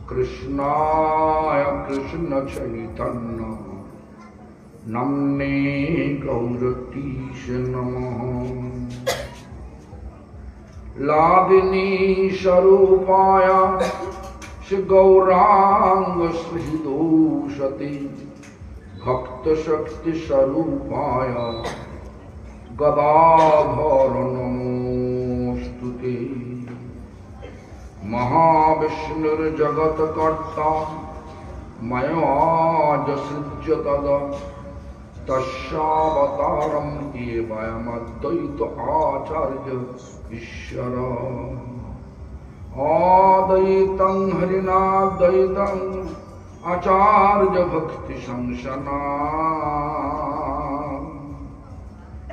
कृष्णाय कृष्ण चैतन्य नमने गौरतीश नमः। लादिनी स्वरूपाय श्री गौरांग श्रीदोषते भक्त शक्ति स्वरूपाय गदाधर नमोस्तुते। महाविष्णुर्जगत्कर्ता मयाजसृज्य तदा तस्यावतारम् एवमद्वैत आचार्य ईश्वर। अद्वैतं हरिनाद्वैतं आचार्य भक्ति संसना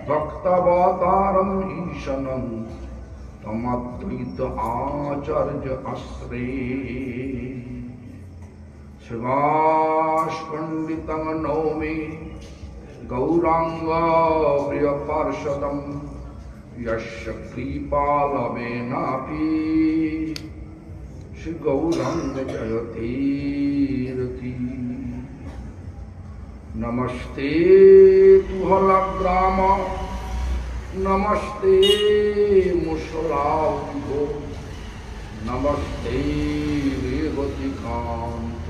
भक्तावतारम् ईशनं तमद्वैत आचार्य आश्रये। शिवाश पंडितं नौमि गौरांग प्रिय पार्षदं यस्य कृपालवेनापि श्री गौरांग जयतीरति। नमस्ते तुहलग्राम नमस्ते मुसलाउघो नमस्ते रेवतिकांत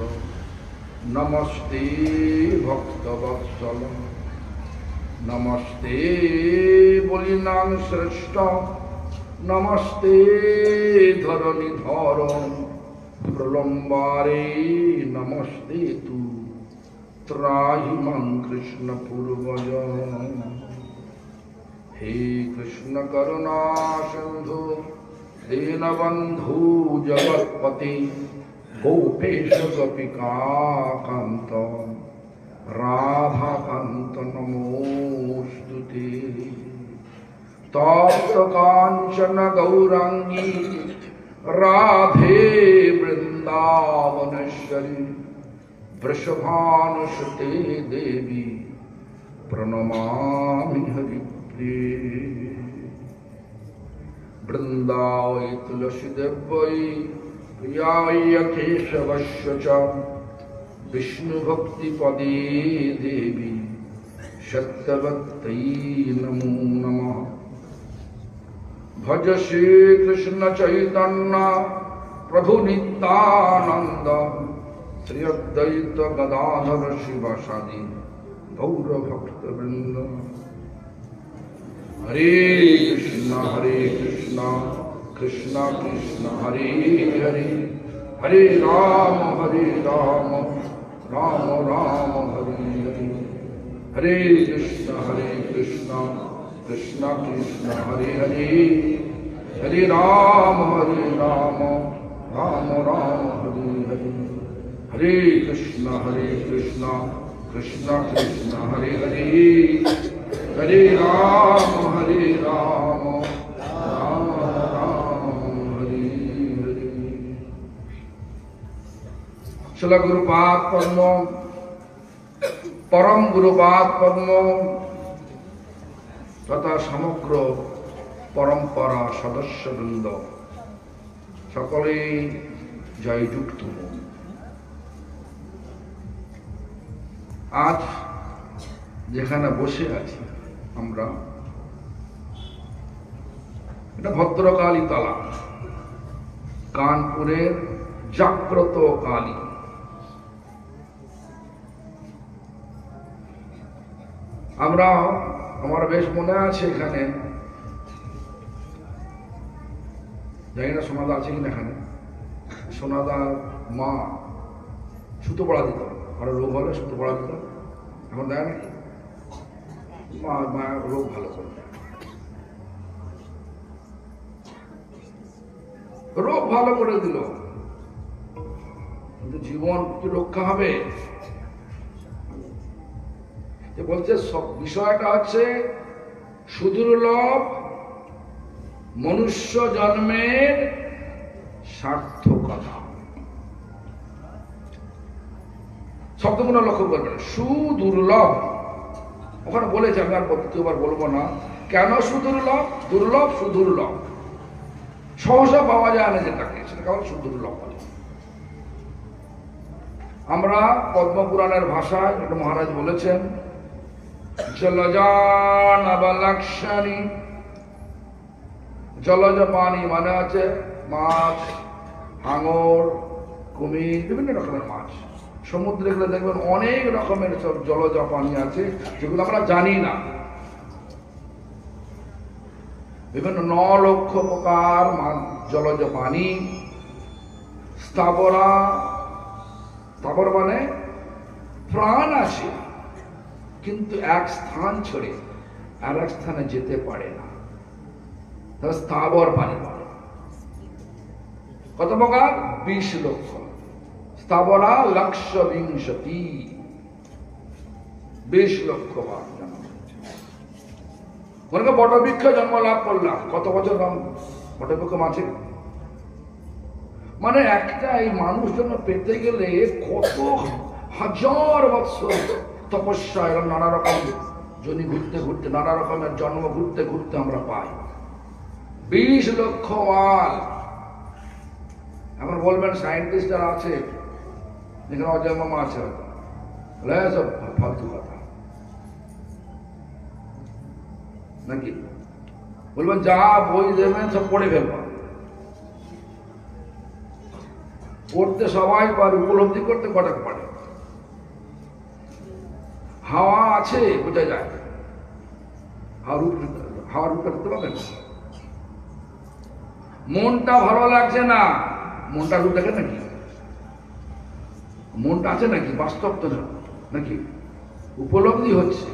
नमस्ते भक्तवत्सल नमस्ते बलिनां श्रेष्ठ नमस्ते धरणीधर प्रलम्बारे नमस्ते तु त्राहि मां कृष्ण पूर्वज। हे कृष्ण करुणा सिंधु दीनबंधु जगत्पति गोपेश गोपिका कांत राधा कांत नमोस्तुते। तप्त कांचन गौरांगी राधे वृंदावनेश्वरी वृषभानुसुते देवी प्रणमामि हरिप्रिये। वृंदावै तुलसीदेवै प्रियाय केशवस्य च विष्णुभक्तिपदे देवी सत्यवत्यै नमो नमः। भज श्री कृष्ण चैतन्य प्रभु नित्यानंद श्री अद्वैत गदाधर शिवासादि गौर भक्तवृंद। हरे कृष्ण कृष्ण कृष्ण हरे हरे हरे राम राम राम हरे हरे। हरे कृष्ण कृष्ण कृष्ण हरे हरे हरे राम राम राम हरे हरे। हरे कृष्ण कृष्ण कृष्ण हरे हरे हरे राम राम हरे हरे। श्रील गुरुपाद पद्म परम गुरुपाद पद्म तथा समग्र परम्परा सदस्य बृंद सकले जययुक्त। आज যেখানে বসে আছি আমরা এটা ভদ্রকালী তলা কানপুরের জাগ্রত কালী। আমরা আমার বেশ মনে আছে এখানে জানি না সোনাদা আছে কিনা এখানে। সোনাদার মা সুতো পড়া দিত, আর রোগ হলে সুতো পড়া দিত। এখন দেয় নাকি মা রোগ ভালো করে দেয়, রোগ ভালো করে দিল, কিন্তু জীবন কি রক্ষা হবে? বলছে সব বিষয়টা হচ্ছে সুদুর্লভ মনুষ্য জন্মের সার্থকতা। শব্দগুলো লক্ষ্য করবেন, সুদুর্লভ। ওখানে বলেছে, আমি আর দ্বিতীয়বার বলবো না। কেন সুদুর্লভ? দুর্লভ সুদুর্লভ। সহসা পাওয়া যায় না যেটাকে, সেটা কেবল দুর্লভ পাওয়া। আমরা পদ্মপুরাণের ভাষায় এটা মহারাজ বলেছেন, জলজান আবালাক্ষানি, জলজ পানি মানে আছে মাছ, হাঙর, কুমির, বিভিন্ন রকমের মাছ। সমুদ্রে গেলে দেখবেন অনেক রকমের সব জলজ পানি আছে যেগুলো আমরা জানি না। বিভিন্ন 9 লক্ষ প্রকার জলজ পানি, স্থাবরা, স্থাবর মানে প্রাণ আছে কিন্তু এক স্থান ছেড়ে আর এক স্থানে যেতে পারে না, তাহলে স্থাবর পানি বলে। কত প্রকার? 20 লক্ষ। স্থাবরা লক্ষ বিংশতি, 20 লক্ষ বার জন্ম। মনে করো বটবৃক্ষ জন্ম লাভ করলাম, কত বছর বটবৃক্ষ মাঝে, মানে একটা এই মানুষ জন্য পেতে গেলে কত হাজার বৎসর তপস্যা, এরকম নানা রকম জনি ঘুরতে ঘুরতে, নানা রকমের জন্ম ঘুরতে ঘুরতে আমরা পাই। 20 লক্ষ বার। এখন বলবেন সায়েন্টিস্ট যারা আছে যেখানে অজয় মামা আছে, সব ফালতু কথা নাকি? বলবেন যা বই দেবেন সব পড়ে ফেলবেন, পড়তে সবাই পারে, উপলব্ধি করতে কটাক পারে। হাওয়া আছে বোঝা যায়, হাওয়ার রূপটা করতে পারবেন। মনটা ভালো লাগছে না, মনটা রূপ দেখে নাকি? মনটা আছে নাকি? বাস্তব তো নাকি? উপলব্ধি হচ্ছে,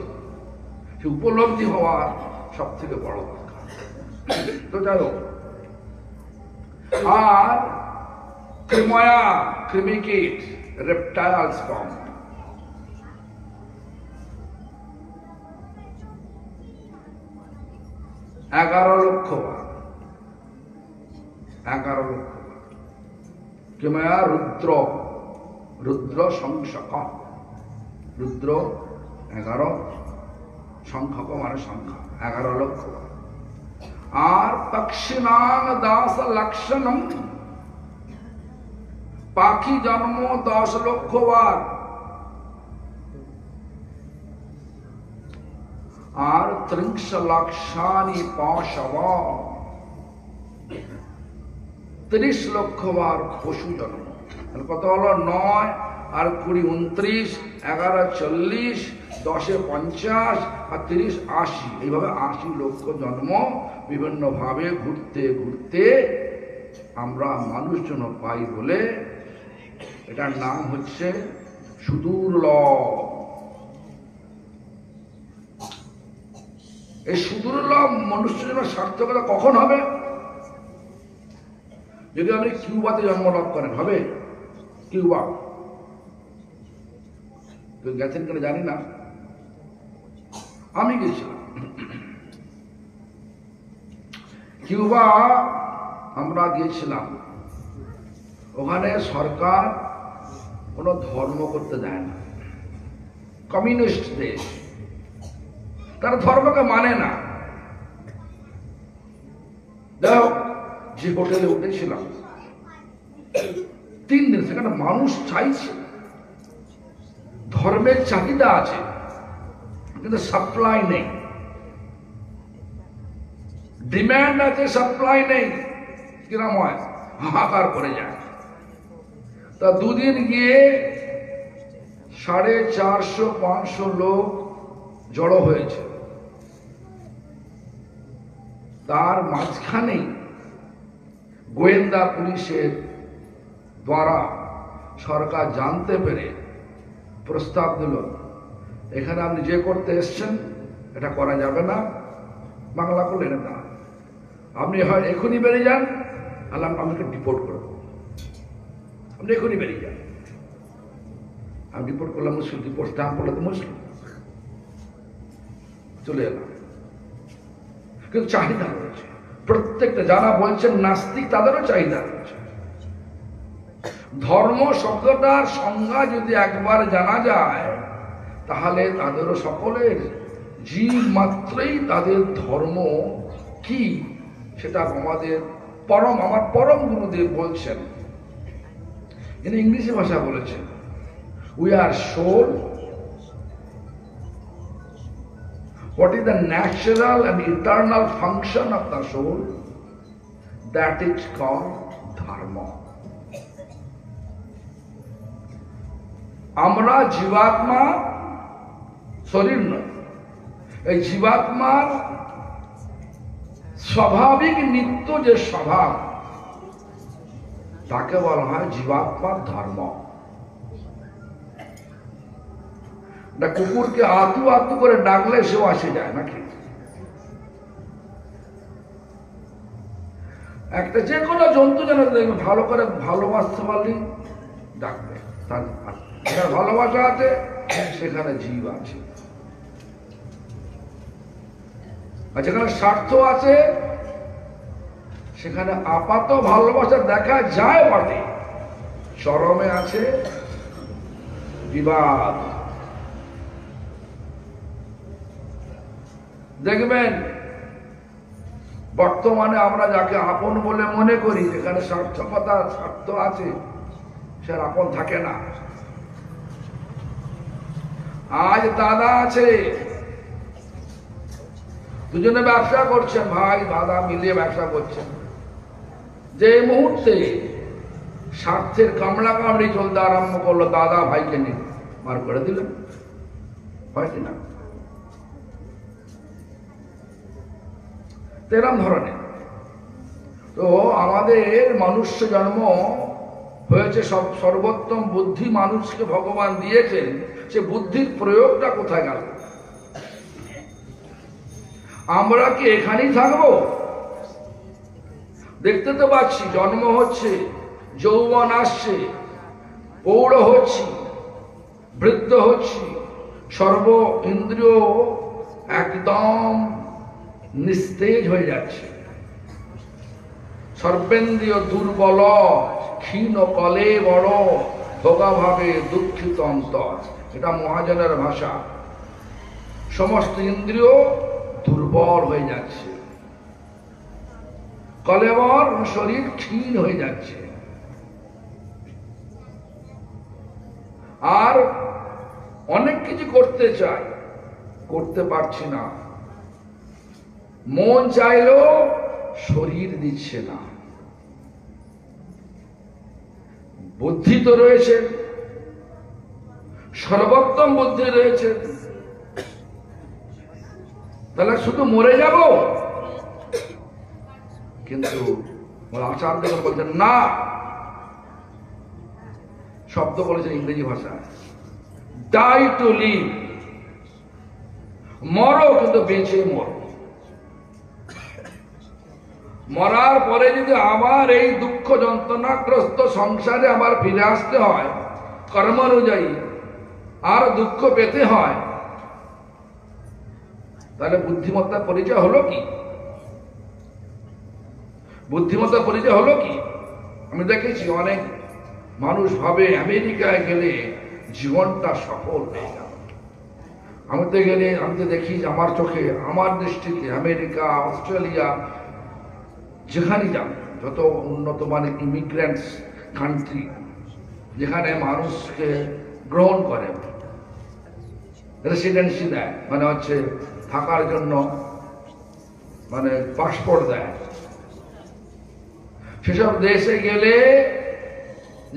সে উপলব্ধি হওয়ার সব থেকে বড় দরকার। তো যাই হোক, আর কৃময়া, কৃমিকীট, রেপটাইলস ফর্ম, এগারো লক্ষ বার। 11 লক্ষ বার। কৃময়া রুদ্র, রুদ্র সংখ্যক, রুদ্র 11, সংখ্যক মানে সংখ্যা 11 লক্ষ বার। আর পক্ষিনাং দাস লক্ষণম, পাখি জন্ম 10 লক্ষ বার। আর 30 লক্ষানি পশব, 30 লক্ষ বার পশু জন্ম। কত হলো? 9 আর 20 29, 11 40, 10 50 আর 30 80, এইভাবে 80 লক্ষ জন্ম বিভিন্ন ভাবে ঘুরতে ঘুরতে আমরা মানুষজন পাই বলে এটার নাম হচ্ছে সুদুর্লভ। এই সুদুর্লভ মনুষ্যজনের সার্থকতা কখন হবে? যদি আপনি কিউবাতে জন্মলাভ করেন, হবে? কিউবা তো গেছেন কেন জানি না, আমি গেছিলাম কিউবা। আমরা গিয়েছিলাম, ওখানে সরকার কোনো ধর্ম করতে দেয় না, কমিউনিস্ট দেশ, তারা ধর্মকে মানে না। দেখো, যে হোটেলে উঠেছিলাম 3 দিন, সেখানে মানুষ চাইছে, ধর্মের চাহিদা আছে কিন্তু সাপ্লাই নেই, ডিমান্ড আছে সাপ্লাই নেই, কিরম হয়? হাহাকার করে যায়। তা 2 দিন গিয়ে 450-500 লোক জড়ো হয়েছে। তার মাঝখানেই গোয়েন্দা পুলিশের দ্বারা সরকার জানতে পেরে প্রস্তাব দিল, এখানে আপনি যে করতে এসছেন এটা করা যাবে না, বাংলা করলে না, আপনি হয় এখনই বেরিয়ে যান, আল্লাহ আমাকে ডিপোর্ট করবো, আপনি এখনই বেরিয়ে যান। আমি ডিপোর্ট করলাম, মুসলিম ডিপোর্ট স্ট্যাম্প করলে তো মুসলিম, চলে এলাম। কিন্তু চাহিদা রয়েছে প্রত্যেকটা, যারা বলছেন নাস্তিক তাদেরও চাহিদা রয়েছে। ধর্ম শব্দটার সংজ্ঞা যদি একবার জানা যায় তাহলে তাদেরও সকলের জীব মাত্রই তাদের ধর্ম কি সেটা আমাদের আমার পরম গুরুদেব বলছেন, ইনি ইংরেজি ভাষা বলেছেন, we are soul, what is the natural and eternal function of the soul? That is called dharma. আমরা জীবাত্মা, শরীর নয়, এই জীবাত্মার স্বাভাবিক নিত্য যে স্বভাব তাকে বলা হয় জীবাত্মার ধর্ম। কুকুরকে আতু আতু করে ডাকলে সেও আসে যায় নাকি? একটা যে কোনো জন্তু যেন দেখবে ভালো করে ভালোবাসতে পারলি ডাকবে, তার যেখানে ভালোবাসা আছে সেখানে জীব আছে, আর যেখানে স্বার্থ আছে সেখানে আপাত ভালোবাসা দেখা যায় বটে, চরমে আছে বিবাদ। দেখবেন বর্তমানে আমরা যাকে আপন বলে মনে করি, যেখানে স্বার্থকতা স্বার্থ আছে সে আপন থাকে না। আজ দাদা আছে, দুজনে ব্যবসা করছেন, ভাই দাদা মিলিয়ে ব্যবসা করছেন, যে মুহূর্তে স্বার্থের কামড়া কামড়ি চলতে আরম্ভ করলো, দাদা ভাইকে নিয়ে বার করে দিলেন, হয় কিনা? এরম ধরনের। তো আমাদের মনুষ্য জন্ম হয়েছে, সর্বোত্তম বুদ্ধি মানুষকে ভগবান দিয়েছেন, সে বুদ্ধির প্রয়োগটা কোথায় গেল? আমরা কি এখানেই থাকবো? দেখতে তো পাচ্ছি জন্ম হচ্ছে, যৌবন আসছে, পৌঢ় হচ্ছি, বৃদ্ধ হচ্ছি, সর্ব ইন্দ্রিয় একদম নিস্তেজ হয়ে যাচ্ছে, সর্বেন্দ্রিয় দুর্বল, ক্ষীণ কলে বড়, ভোগাভাবে দুঃখিত অন্তর। এটা মহাজনের ভাষা। সমস্ত ইন্দ্রিয় দুর্বল হয়ে যাচ্ছে, কলেবর, শরীর ক্ষীণ হয়ে যাচ্ছে, আর অনেক কিছু করতে চাই, করতে পারছি না, মন চাইলেও শরীর দিচ্ছে না। বুদ্ধি তো রয়েছে, সর্বোত্তম বুদ্ধি রয়েছে, তাহলে শুধু মরে যাব? কিন্তু আচার্য বলছেন না, শব্দ বলেছেন ইংরেজি ভাষায়, ডাই টু লিভ, মরো কিন্তু বেঁচে মরো। মরার পরে যদি আবার এই দুঃখ যন্ত্রণাগ্রস্ত সংসারে আবার ফিরে আসতে হয়, কর্ম অনুযায়ী আর দুঃখ পেতে হয়, তাহলে বুদ্ধিমত্তার পরিচয় হলো কি? বুদ্ধিমত্তার পরিচয় হলো কি? আমি দেখেছি অনেক মানুষ ভাবে আমেরিকায় গেলে জীবনটা সফল হয়ে গেল। আমি তো দেখি আমার চোখে, আমার দৃষ্টিতে আমেরিকা, অস্ট্রেলিয়া, যেখানে যান, যত উন্নত মানের ইমিগ্রেন্টস কান্ট্রি, যেখানে মানুষকে গ্রহণ করে, রেসিডেন্সি দেয়, মানে হচ্ছে থাকার জন্য, মানে পাসপোর্ট দেয়, সেসব দেশে গেলে,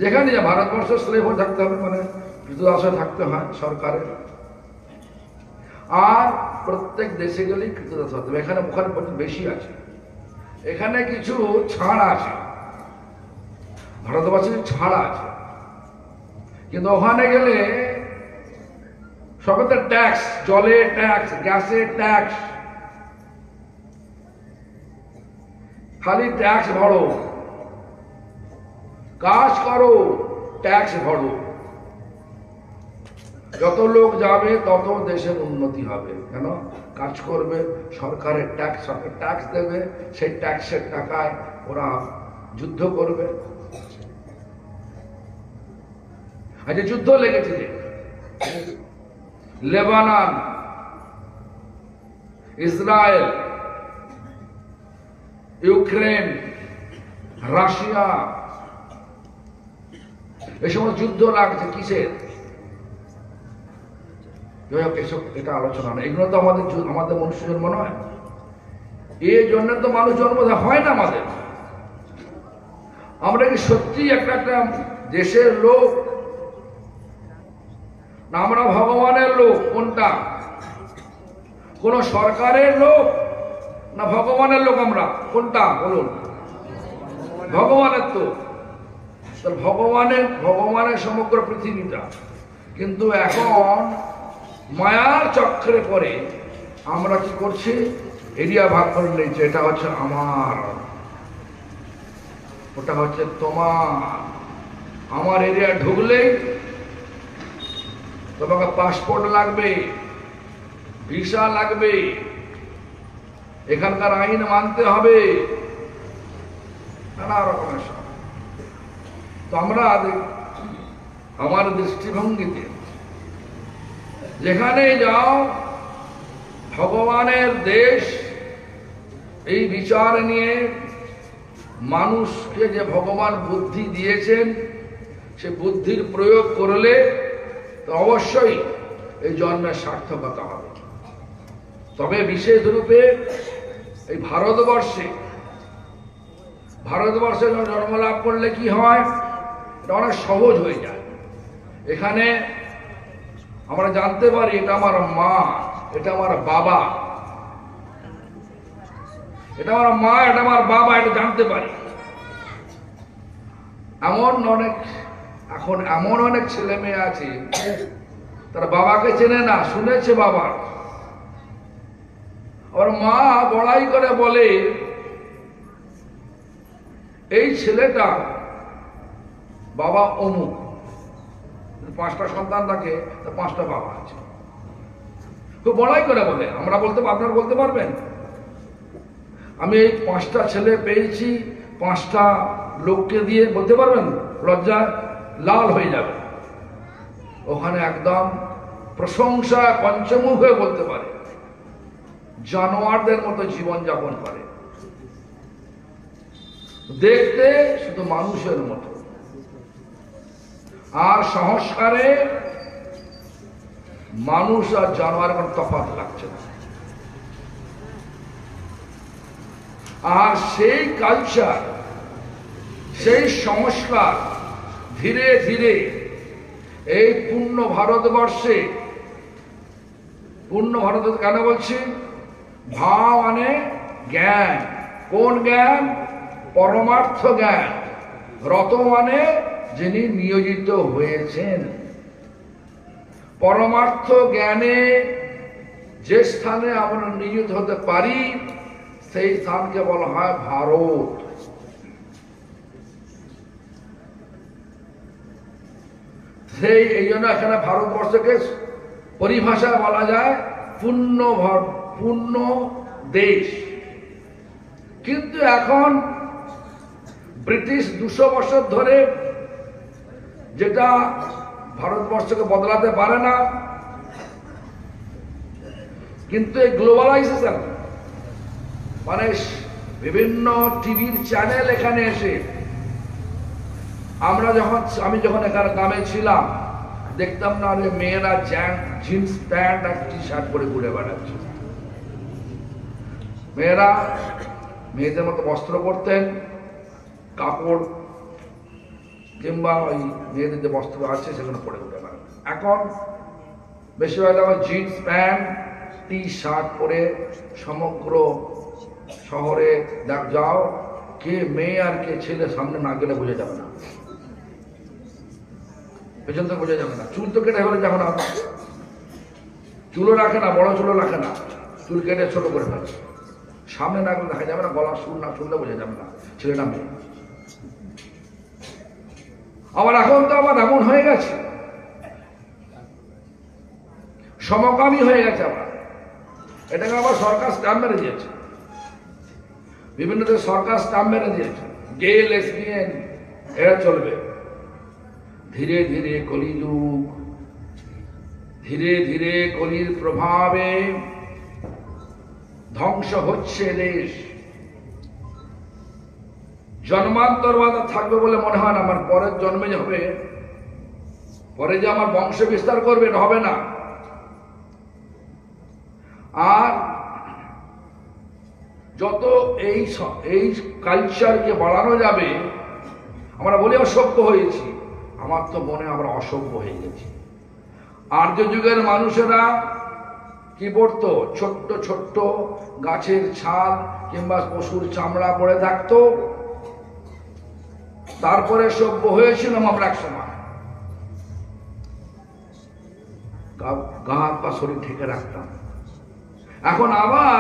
যেখানে ভারতবর্ষ স্লেভ হয়ে থাকতে হবে, মানে কৃতদাসে থাকতে হয় সরকারের, আর প্রত্যেক দেশে গেলেই কৃতদাস হতে হবে। এখানে ওখানে বেশি আছে, এখানে কিছু ছাড় আছে, ভারতবর্ষের ছাড় আছে, কিন্তু ওখানে গেলে সবেতে ট্যাক্স, জলে ট্যাক্স, গ্যাসে ট্যাক্স, খালি ট্যাক্স ভরো, কাজ করো, ট্যাক্স ভরো। যত লোক যাবে তত দেশের উন্নতি হবে। কেন? কাজ করবে, সরকারের ট্যাক্স দেবে, সেই ট্যাক্সের টাকায় ওরা যুদ্ধ করবে। আজ যুদ্ধ লেগেছে, লেবানন, ইসরায়েল, ইউক্রেন, রাশিয়া, এই সময় যুদ্ধ লাগছে কিসের? এসব এটা আলোচনা না, এগুলো তো আমাদের মনুষ্য জন্ম নয়। এই জন্য তো মানুষ জন্ম হয় না আমাদের। আমরা কি সত্যি একটা একটা দেশের লোক না আমরা ভগবানের লোক? কোনটা? কোন সরকারের লোক না ভগবানের লোক? আমরা কোনটা বলুন? ভগবানের। তো ভগবানের সমগ্র পৃথিবীটা। কিন্তু এখন মায়ার চক্রে পরে আমরা কি করছি? এরিয়া ভাগ করে নিয়েছি। এটা হচ্ছে আমার, ওটা হচ্ছে তোমার। আমার এরিয়া ঢুকলেই তোমাকে পাসপোর্ট লাগবে, ভিসা লাগবে, এখানকার আইন মানতে হবে, নানা রকমের সব। তো আমরা আমার দৃষ্টিভঙ্গিতে যেখানে যাও ভগবানের দেশ, এই বিচার নিয়ে মানুষকে যে ভগবান বুদ্ধি দিয়েছেন সে বুদ্ধির প্রয়োগ করলে তো অবশ্যই এই জন্মের সার্থকতা হবে। তবে বিশেষ রূপে এই ভারতবর্ষে জন্ম লাভ করলে কি হয়? এটা অনেক সহজ হয়ে যায়। এখানে আমরা জানতে পারি এটা আমার মা, এটা আমার বাবা, এটা আমার মা, এটা আমার বাবা, এটা জানতে পারি। এমন অনেক ছেলে মেয়ে আছে তারা বাবাকে চেনে না, শুনেছে বাবা। আর মা বড়াই করে বলে এই ছেলেটা বাবা অমুক। 5টা সন্তান থাকে, 5টা বাবা আছে। খুব বড়াই করে বলে। আপনারা বলতে পারবেন আমি এই 5টা ছেলে পেয়েছি, 5টা লোককে দিয়ে? বলতে পারবেন? লজ্জায় লাল হয়ে যাবে। ওখানে একদম প্রশংসা পঞ্চমুখ হয়ে বলতে পারে, জানোয়ারদের মতো জীবন যাপন করে, দেখতে শুধু মানুষের মতো, আর সংস্কারে মানুষ আর জানোয়ার কোনো তফাৎ লাগছে না। আর সেই কালচার, সেই সংস্কার ধীরে ধীরে এই পূর্ণ ভারতবর্ষে, কেন বলছি? ভা মানে জ্ঞান। কোন জ্ঞান? পরমার্থ জ্ঞান। রত মানে যিনি নিয়োজিত হয়েছেন। পরমার্থ জ্ঞানে যে স্থানে আমরা নিয়োজিত হতে পারি সেই স্থানকে বলা হয় ভারত। এই জন্য এখানে ভারতবর্ষকে পরিভাষায় বলা যায় পূর্ণ দেশ। কিন্তু এখন ব্রিটিশ 200 বছর ধরে যেটা ভারতবর্ষকে বদলাতে পারে না, কিন্তু এই গ্লোবালাইজেশন মানে বিভিন্ন টিভির চ্যানেল এখানে এসে আমি যখন এখানে গ্রামে ছিলাম দেখতাম না যে মেয়েরা জিন্স প্যান্ট আর টি শার্ট পরে ঘুরে বেড়াচ্ছে। মেয়েদের মতো বস্ত্র পরতেন, কাপড় কিংবা ওই মেয়েদের যে বস্ত্র আছে সেগুলো পরে ঘুরে বেড়ান। এখন বেশিরভাগ জিন্স প্যান্ট টি শার্ট পরে সমগ্র শহরে যাও, কে মেয়ে আর কে ছেলে সামনে না গেলে বোঝা যাবে না, পেছন থেকে বোঝা যাবে না। চুল তো কেটে ফেলে, যখন চুলও রাখে না, বড় চুলও রাখে না, চুল কেটে ছোট করে ফেলে, সামনে না গেলে দেখা যাবে না, গলা সুর না শুনলে বোঝা যাবে না ছেলেটা মেয়ে। আবার এখন তো আবার এমন হয়ে গেছে, সমকামী হয়ে গেছে। আবার এটাকে আবার সরকার স্ট্যাম্প মেরে দিয়েছে, বিভিন্ন দেশ সরকার স্ট্যাম্প মেরে দিয়েছে, গে লেসবিয়ান এরা চলবে। ধীরে ধীরে কলিযুগ, ধীরে ধীরে কলির প্রভাবে ধ্বংস হচ্ছে দেশ। জন্মান্তরবাদ থাকবে বলে মনে হয় না। আমার পরের জন্মে যে হবে, পরে যে আমার বংশ বিস্তার করবে, এটা হবে না। আর যত এই কালচারকে বাড়ানো যাবে, আমরা বলি অসভ্য হয়েছি, আমার তো মনে আমরা অসভ্য হয়ে গেছি। আর্য যুগের মানুষেরা কি পড়তো? ছোট্ট ছোট্ট গাছের ছাল কিংবা পশুর চামড়া পড়ে থাকতো। তারপরে সভ্য হয়েছিলাম আমরা এক সময়, গা হাত পা শরীর ঢেকে রাখতাম। এখন আবার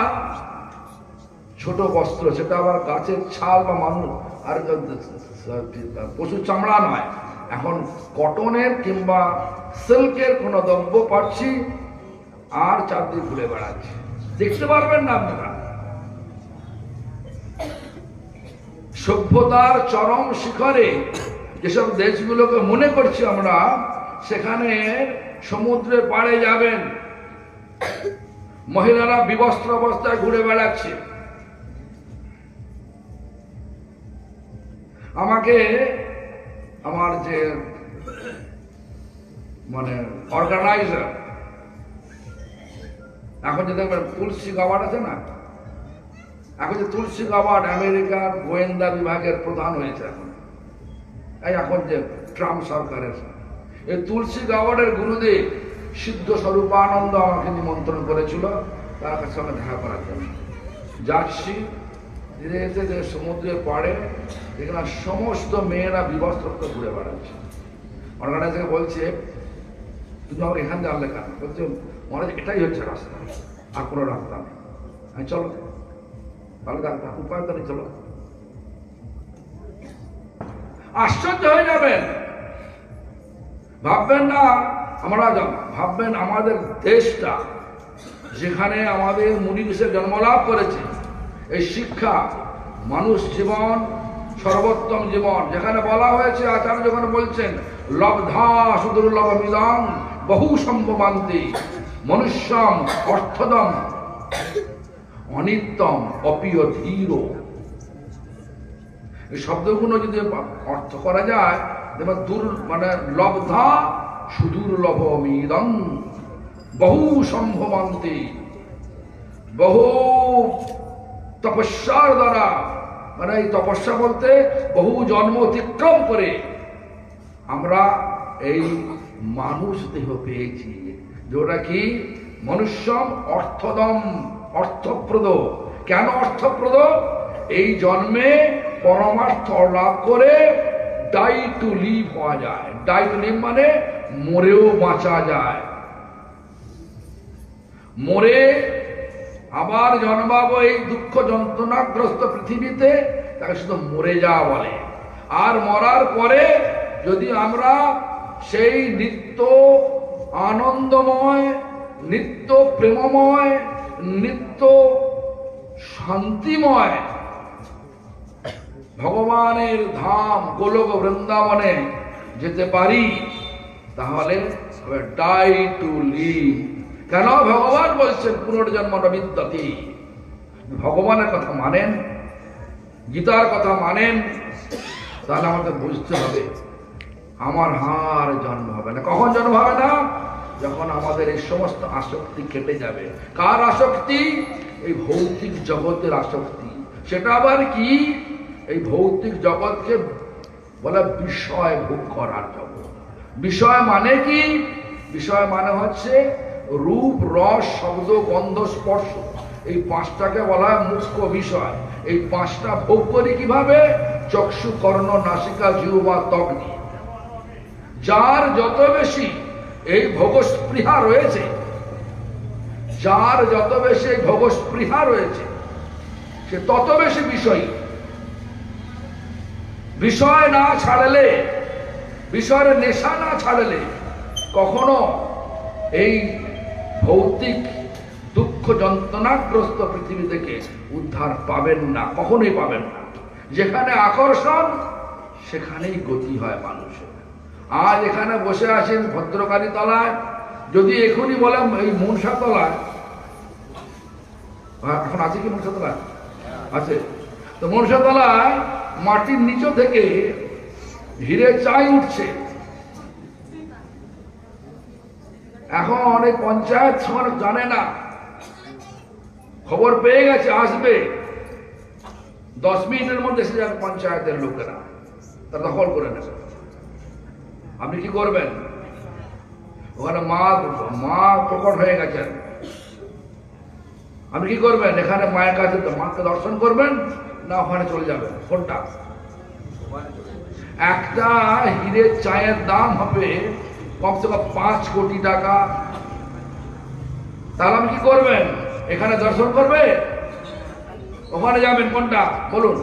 ছোট বস্ত্র, সেটা আবার গাছের ছাল বা মানুষ আর পশুর চামড়া নয়, এখন কটনের কিংবা সিল্কের কোনো দ্রব্য পাচ্ছি আর চারদিক ঘুরে বেড়াচ্ছি, দেখতে পারবেন না আপনারা। সভ্যতার চরম শিখরে যেসব দেশগুলোকে মনে করছি আমরা, সেখানে সমুদ্রের পাড়ে যাবেন, মহিলারা বিবস্ত্র অবস্থায় ঘুরে বেড়াচ্ছে। আমাকে আমার যে মানে অর্গানাইজার, এখন যে দেখবেন তুলসী গাওয়ার্ড আছে না, এখন যে তুলসী গাওয়ার্ড আমেরিকার গোয়েন্দা বিভাগের প্রধান হয়েছে এখন যে ট্রাম্প সরকারের, এই তুলসী গাওয়ার্ডের গুরুদেব সিদ্ধ স্বরূপানন্দ আমাকে নিমন্ত্রণ করেছিল তার কাছে সঙ্গে দেখা করার জন্য। যাচ্ছি, ধীরে ধীরে সমুদ্রের পাড়ে দেখলাম সমস্ত মেয়েরা বিবস্ত্র ঘুরে বেড়াচ্ছে। অর্গানাইজার বলছে, তুমি আমার এখান দিয়ে আনলে কেন? বলছে মনে এটাই হচ্ছে রাস্তা, আর কোনো রাস্তা নেই। আমি চলো, তাহলে ডাক্তার উপায় তো নেই, চলো। আশ্চর্য হয়ে যাবেন, ভাববেন না আমরা ভাববেন আমাদের দেশটা যেখানে আমাদের মুনি ঋষি জন্মলাভ করেছে, এই শিক্ষা মানুষ জীবন সর্বোত্তম জীবন, যেখানে বলা হয়েছে, আচার্য যখন বলছেন লব্ধা সুদুর্লভমিদং বহু সম্ভবান্তি মনুষ্যম অর্থদম অনিত্যম অপিয় ধীর। এই শব্দগুলো যদি অর্থ করা যায়, মানে লব্ধা সুদুর্লভমিদং বহু সম্ভবান্তি, বহু তপস্যার দ্বারা, মানে এই তপস্যা বলতে বহু জন্ম অতিক্রম করে আমরা এই মানুষ দেহ পেয়েছি, যেটা কি মনুষ্যম অর্থদম, অর্থপ্রদ। কেন অর্থপ্রদ? এই জন্মে পরমার্থ লাভ করে ডাই টু লিভ হওয়া যায়। ডাই টু লিভ মানে মরেও বাঁচা যায়, মরে আবার জন্মাবো এই দুঃখ যন্ত্রণাগ্রস্ত পৃথিবীতে, তাকে শুধু মরে যাওয়া বলে। আর মরার পরে যদি আমরা সেই নিত্য আনন্দময়, নিত্য প্রেমময়, নিত্য শান্তিময় ভগবানের ধাম গোলক বৃন্দাবনে যেতে পারি, তাহলে ডাই টু লিভ। কেন ভগবান বলছেন পুনর্জন্ম ন বিদ্যতি? ভগবানের কথা মানেন, গীতার কথা মানেন, তাহলে আমাদের বুঝতে হবে আমার হার জন্ম হবে না। কখন জন্ম হবে না? যখন আমাদের এই সমস্ত আসক্তি কেটে যাবে। কার আসক্তি? এই ভৌতিক জগতের আসক্তি। সেটা আবার কি? এই ভৌতিক জগৎকে বলে বিষয় ভোগ করার জগৎ। বিষয় মানে কি? বিষয় মানে হচ্ছে রূপ, রস, শব্দ, গন্ধ, স্পর্শ। এই পাঁচটাকে বলা হয় মুখ্য বিষয়। এই পাঁচটা ভোগ করি কিভাবে? চক্ষু, কর্ণ, নাসিকা, জিহ্বা, ত্বক নিয়ে। যার যত বেশি এই ভোগস্পৃহা রয়েছে, যার যত বেশি এই ভোগস্পৃহা রয়েছে, সে তত বেশি বিষয়ী। বিষয় না ছাড়লে, বিষয়ের নেশা না ছাড়লে কখনো এই ভৌতিক দুঃখ যন্ত্রণাগ্রস্ত পৃথিবী থেকে উদ্ধার পাবেন না, কখনোই পাবেন না। যেখানে আকর্ষণ সেখানেই গতি হয় মানুষের। আজ এখানে বসে আছেন ভদ্রকালী তলায়, যদি এখনই বলেন এই মনসা তলায়, এখন আছে কি মনসা তলায়? আছে। তো মনসা তলায় মাটির নিচ থেকে হিরে চাই উঠছে। এখন অনেক পঞ্চায়েত সমাজ জানে না, খবর পেয়ে গেছে আসবে, 10 মিনিটের মধ্যে এসে যাবে পঞ্চায়েতের লোকেরা, তারা দখল করে নেবে। আপনি কি করবেন? ওখানে মা প্রকট হয়ে গেছেন, আপনি কি করবেন? এখানে মায়ের কাছে মাকে দর্শন করবেন না ওখানে চলে যাবেন? কোনটা? একটা হিরের চায়ের দাম হবে কমসে কম 5 কোটি টাকা। তাহলে আপনি কি করবেন? এখানে দর্শন করবে ওখানে যাবেন? কোনটা বলুন?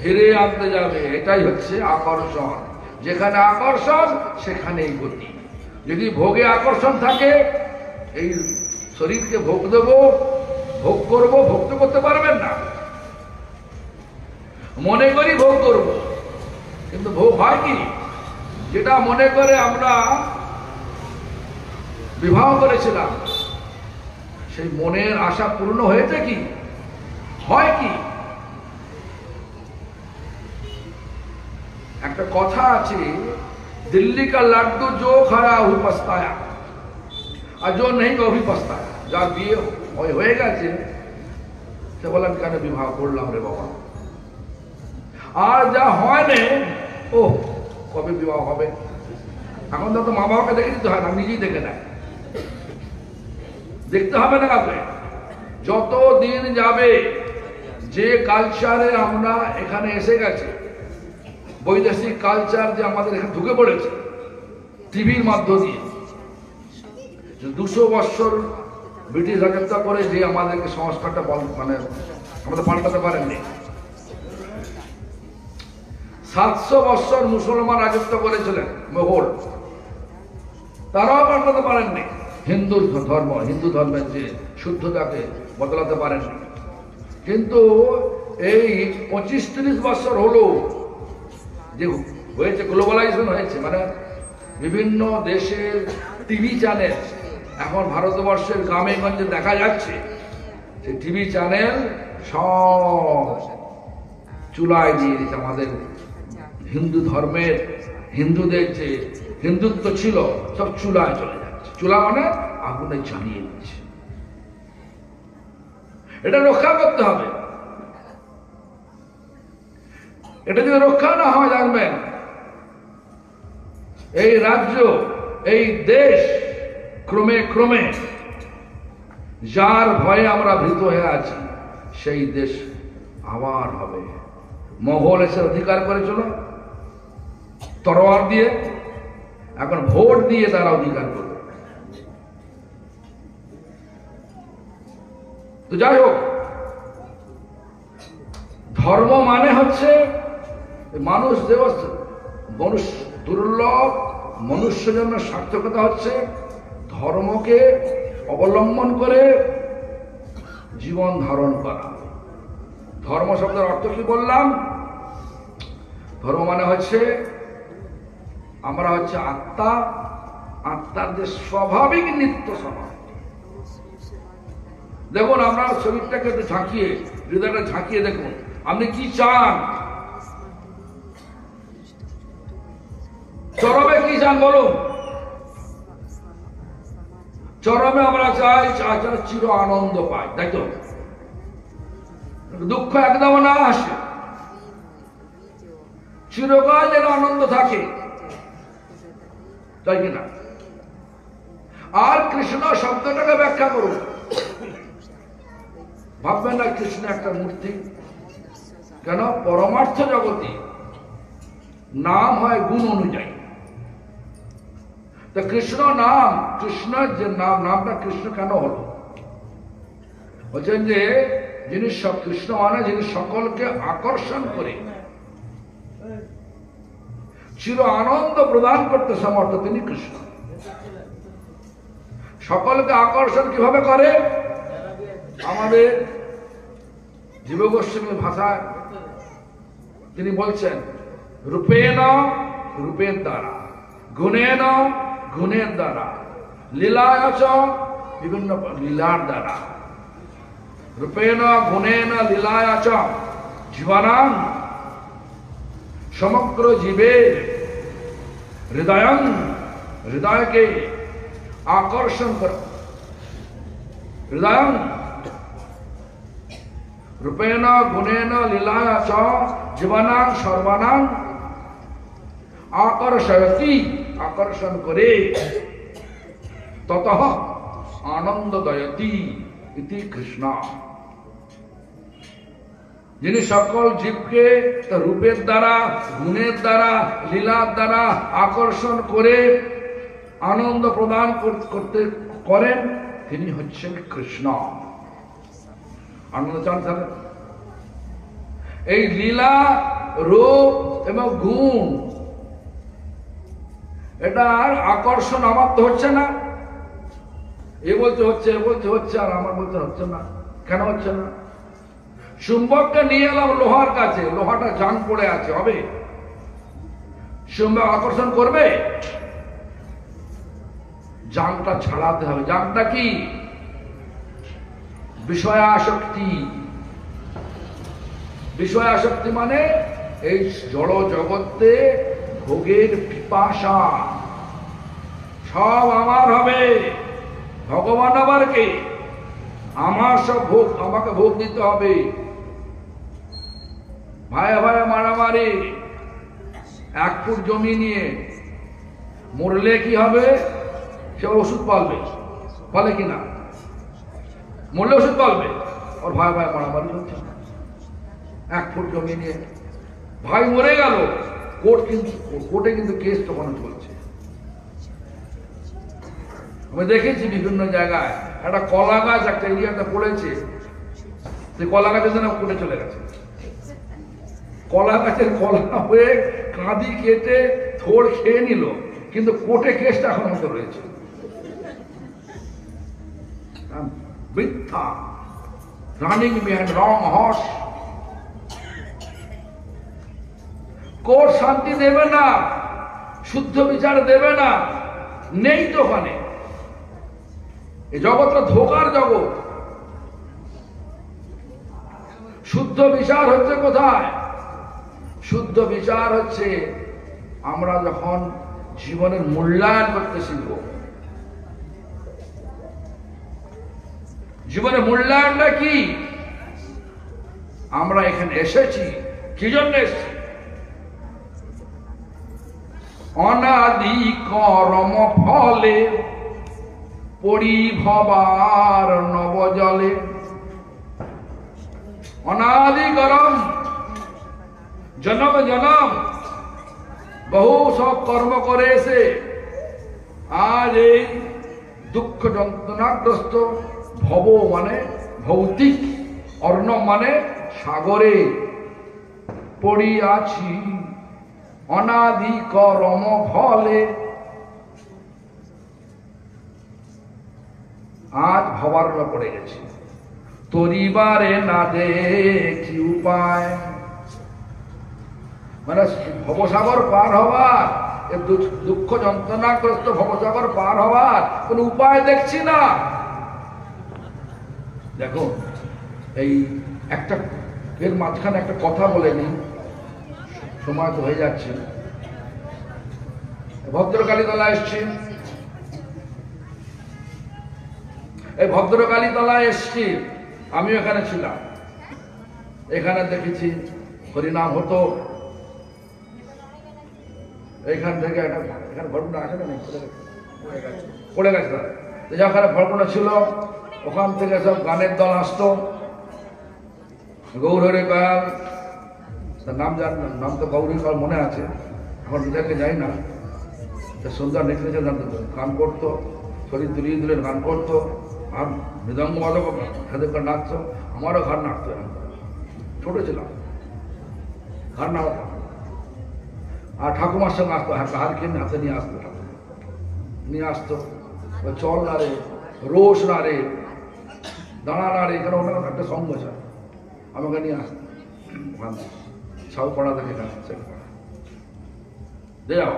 হিরে আনতে যাবে। এটাই হচ্ছে আকর্ষণ। যেখানে আকর্ষণ সেখানেই গতি। যদি ভোগে আকর্ষণ থাকে, এই শরীরকে ভোগ দেব, ভোগ করব, ভোগ তো করতে পারবেন না। মনে করি ভোগ করব, কিন্তু ভোগ হয় কি? যেটা মনে করে আমরা বিবাহ করেছিলাম, সেই মনের আশা পূর্ণ হয়েছে কি? হয় কি? একটা কথা আছে, দিল্লি কা লাড্ডু জো খায়া হুই পস্তায়া আর জো নেই কভি পস্তায়া। যার বিয়ে হয়ে গেছে সে বললাম কেন বিবাহ করলাম রে বাবা। আর যা হয় না, ও কবে বিবাহ হবে? এখন তো মা বাবাকে দেখে দিতে হয় না, নিজেই দেখে নেয়। দেখতে হবে না কাউকে। যত দিন যাবে, যে কালচারে আমরা এখানে এসে গেছে, বৈদেশিক কালচার যে আমাদের এখানে ঢুকে পড়েছে টিভির মধ্য দিয়ে, 200 বৎসর ব্রিটিশ রাজত্ব করে যে আমাদেরকে সংস্কারটা মানে আমাদের পাল্টাতে পারেননি। 700 বৎসর মুসলমান রাজত্ব করেছিলেন মোগল, তারাও পাল্টাতে পারেননি। হিন্দু ধর্মের যে শুদ্ধতাকে বদলাতে পারেননি। কিন্তু এই 25-30 বৎসর হলো যে হয়েছে, গ্লোবালাইজেশন হয়েছে, মানে বিভিন্ন দেশের টিভি চ্যানেল এখন ভারতবর্ষের গ্রামে গঞ্জে দেখা যাচ্ছে। সেই টিভি চ্যানেল সব চুলায় দিয়ে দিচ্ছে। আমাদের হিন্দু ধর্মের, হিন্দুদের যে হিন্দুত্ব ছিল সব চুলায় চলে যাচ্ছে। চুলা মানে আগুনে জ্বালিয়ে দিচ্ছে। এটা রক্ষা করতে হবে। এটা যদি রক্ষা না হয়, জানবেন এই রাজ্য, এই দেশ ক্রমে ক্রমে যার ভয়ে আমরা ভীত হয়ে আছি, সেই দেশ আবার হবে। মোগল এসে অধিকার করেছিল তরোয়ার দিয়ে, এখন ভোট দিয়ে তারা অধিকার করবে। তো যাই হোক, ধর্ম মানে হচ্ছে মানুষ দুর্লভ মনুষ্য জন্য সার্থকতা হচ্ছে ধর্মকে অবলম্বন করে জীবন ধারণ করা। ধর্ম শব্দের অর্থ কি বললাম? ধর্ম মানে হচ্ছে আমরা হচ্ছে আত্মা, আত্মার যে স্বাভাবিক নিত্য স্বভাব। দেখুন আপনার শরীরটাকে একটু ঝাঁকিয়ে, হৃদয়টা ঝাঁকিয়ে দেখুন, আপনি কি চান? চরমে কি চান বলুন? চরমে আমরা চাই চির আনন্দ পাই, তাই তো? দুঃখ একদম না আসে, চিরকাল যেন আনন্দ থাকে, তাই কিনা? আর কৃষ্ণ শব্দটাকে ব্যাখ্যা করুন। ভাববেন না কৃষ্ণ একটা মূর্তি, কেন? পরমার্থ জগতে নাম হয় গুণ অনুযায়ী। তো কৃষ্ণ নাম, কৃষ্ণের যে নামটা কৃষ্ণ কেন হলো? বলছেন যে যিনি কৃষ্ণ মানে যিনি সকলকে আকর্ষণ করে চির আনন্দ প্রদান করতে সমর্থ, তিনি কৃষ্ণ। সকলকে আকর্ষণ কিভাবে করে? আমাদের জীব গোস্বামীর ভাষায় তিনি বলছেন, রূপেণ রূপের দ্বারা, গুণেন গুণের দ্বারা, লীলায়চ বিভিন্ন লীলার দ্বারা। রূপেণ গুণেন লীলায়চ জীবানাং সমগ্র জীবের হৃদয়ং হৃদয়কে আকর্ষণ করা হৃদয়ং রূপেণ গুণেন লীলায়া চ জীবানাং সর্বানাং আকর্ষয়তি আকর্ষণ করে ততঃ আনন্দদয়তি ইতি কৃষ্ণ। যিনি সকল জীবকে রূপের দ্বারা গুণের দ্বারা লীলার দ্বারা আকর্ষণ করে আনন্দ প্রদান করতে করেন তিনি হচ্ছেন কৃষ্ণ। আনন্দ চান তাহলে এই লীলা রূপ এবং গুণ এটার আকর্ষণ আমার তো হচ্ছে না, এ বলতে হচ্ছে এ বলতে হচ্ছে আর আমার বলতে হচ্ছে না। কেন হচ্ছে না? চুম্বকটা নিয়ে এলাম লোহার কাছে, লোহাটা জাং পড়ে আছে, হবে? চুম্বক আকর্ষণ করবে? জাংটা ছাড়াতে হবে। জাংটা কি? বিষয়াসক্তি। বিষয়াসক্তি মানে এই জড় জগতে ভোগের পিপাসা। সব আমার হবে, ভগবান আবার কে? আমার সব ভোগ, আমাকে ভোগ দিতে হবে। ভাই ভাই মারামারি, 1 ফুট জমি নিয়ে মরলে কি হবে? সে ওষুধ পালবে, পালে কিনা? মরলে ওষুধ পালবে। ওর ভাই ভাই মারামারি হচ্ছে 1 ফুট জমি নিয়ে। ভাই মরে গেল, কোর্টে কিন্তু কেস তখন চলছে। আমি দেখেছি বিভিন্ন জায়গায় একটা কলা গাছ একটা এরিয়াতে পড়েছে, সেই কলা গাছের জন্য কোর্টে চলে গেছে। কলা গাছের কলা হয়ে কাঁদি কেটে থোড় খেয়ে নিল, কিন্তু কোর্টে কেসটা এখন মতো রয়েছে। বৃদ্ধা রানিং বিহাইন্ড রং হর্স। কোর্ট শান্তি দেবে না, শুদ্ধ বিচার দেবে না, নেই তো ওখানে। এই জগৎটা ধোকার জগৎ। শুদ্ধ বিচার হচ্ছে কোথায়? শুদ্ধ বিচার হচ্ছে আমরা যখন জীবনের মূল্যায়ন করতে শিখব। জীবনের মূল্যায়নটা কি? আমরা এখানে এসেছি কি জন্য এসেছি? অনাদি কর্ম ফলে পরিভবার নবজলে। অনাদি করম, জনম জনম বহু সব কর্ম করে এসে আজ এই দুঃখ যন্ত্রণাগ্রস্ত ভব মানে ভৌতিক, অর্ণব মানে সাগরে পড়িয়াছি। অনাদি কর্ম ফলে আজ ভবারণে পড়ে গেছি। তরিবারে না দেখি উপায়, মানে ভবসাগর পার হবার, দুঃখ যন্ত্রণাগ্রস্ত ভবসাগর পার হবার কোন উপায় দেখছি না। দেখো এই একটা এর মাঝখানে একটা কথা বলে নি, সময় তো হয়ে যাচ্ছে। ভদ্রকালী তলা এসছি, এই ভদ্রকালী তলায় এসছি, আমিও এখানে ছিলাম। এখানে দেখেছি হরিনাম হতো। এইখান থেকে এখানে ঘটনা আছে না, পড়ে গেছে। যেখানে ঘটনা ছিল ওখান থেকে সব গানের দল আসতো। গৌরহরি কয়াল, নাম জান, নাম তো গৌরী কয়াল মনে আছে, এখন নিজেকে যাই না। সন্ধ্যা নেচে গান করতো, শরীর দুলিয়ে দুলে গান করতো, আর মৃদঙ্গ বাদক হাতে করে নাচতো। আমারও ঘর নাচতো, ছোট ছিলাম, ঘর নাড়াতাম। আর ঠাকুমার সঙ্গে আসতো, হার কিনে হাতে নিয়ে আসতো, নিয়ে আসতো। চল না রে, রোষ না রে, দাঁড়া না রে, এখানে ওখানে একটা সঙ্গ আছে, আমাকে নিয়ে আসতো। সব পড়া দেখে যাও,